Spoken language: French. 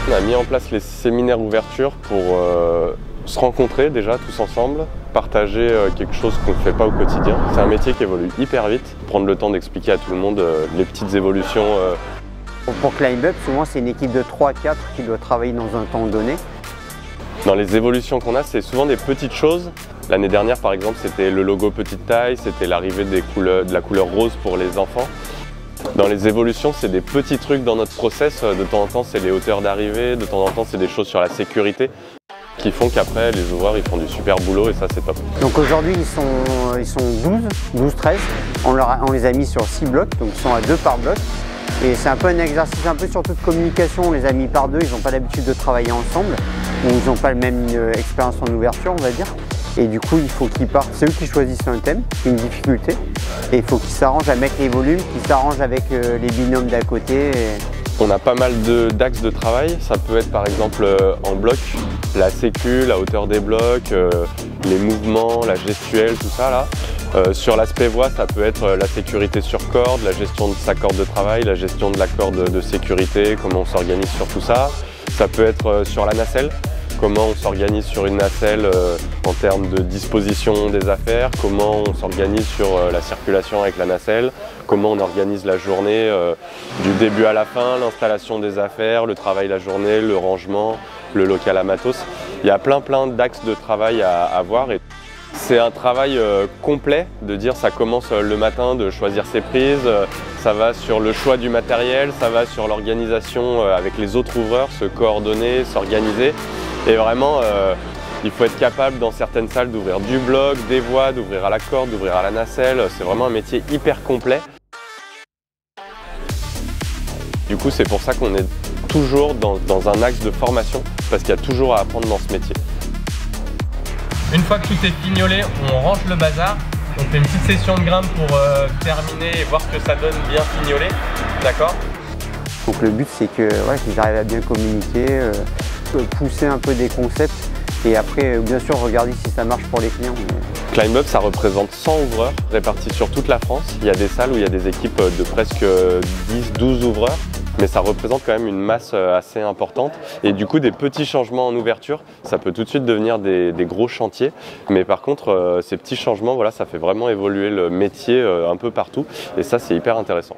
On a mis en place les séminaires ouverture pour se rencontrer déjà tous ensemble, partager quelque chose qu'on ne fait pas au quotidien. C'est un métier qui évolue hyper vite, prendre le temps d'expliquer à tout le monde les petites évolutions. Pour Climb Up, souvent c'est une équipe de 3 à 4 qui doit travailler dans un temps donné. Dans les évolutions qu'on a, c'est souvent des petites choses. L'année dernière par exemple, c'était le logo petite taille, c'était l'arrivée de la couleur rose pour les enfants. Dans les évolutions, c'est des petits trucs dans notre process. De temps en temps, c'est les hauteurs d'arrivée, de temps en temps, c'est des choses sur la sécurité qui font qu'après, les ouvreurs ils font du super boulot et ça, c'est top. Donc aujourd'hui, ils sont 12-13. On les a mis sur 6 blocs, donc ils sont à 2 par bloc. Et c'est un peu un exercice un peu surtout de communication. On les a mis par 2, ils n'ont pas l'habitude de travailler ensemble, ou ils n'ont pas la même expérience en ouverture, on va dire. Et du coup, il faut qu'ils partent, c'est eux qui choisissent un thème, une difficulté, et il faut qu'ils s'arrangent avec les volumes, qu'ils s'arrangent avec les binômes d'à côté. On a pas mal d'axes de travail, ça peut être par exemple en bloc, la sécu, la hauteur des blocs, les mouvements, la gestuelle, tout ça là. Sur l'aspect voix, ça peut être la sécurité sur corde, la gestion de sa corde de travail, la gestion de la corde de sécurité, comment on s'organise sur tout ça. Ça peut être sur la nacelle. Comment on s'organise sur une nacelle en termes de disposition des affaires, comment on s'organise sur la circulation avec la nacelle, comment on organise la journée du début à la fin, l'installation des affaires, le travail la journée, le rangement, le local à matos. Il y a plein d'axes de travail à voir. C'est un travail complet de dire ça commence le matin de choisir ses prises, ça va sur le choix du matériel, ça va sur l'organisation avec les autres ouvreurs, se coordonner, s'organiser. Et vraiment, il faut être capable dans certaines salles d'ouvrir du bloc, des voies, d'ouvrir à la corde, d'ouvrir à la nacelle. C'est vraiment un métier hyper complet. Du coup, c'est pour ça qu'on est toujours dans un axe de formation, parce qu'il y a toujours à apprendre dans ce métier. Une fois que tout est fignolé, on range le bazar. On fait une petite session de grimpe pour terminer et voir que ça donne bien fignolé. D'accord? Donc le but, c'est qu'ils arrivent à bien communiquer, pousser un peu des concepts et après bien sûr regarder si ça marche pour les clients. Climb Up, ça représente 100 ouvreurs répartis sur toute la France. Il y a des salles où il y a des équipes de presque 10-12 ouvreurs, mais ça représente quand même une masse assez importante. Et du coup, des petits changements en ouverture, ça peut tout de suite devenir des gros chantiers. Mais par contre, ces petits changements, voilà, ça fait vraiment évoluer le métier un peu partout et ça, c'est hyper intéressant.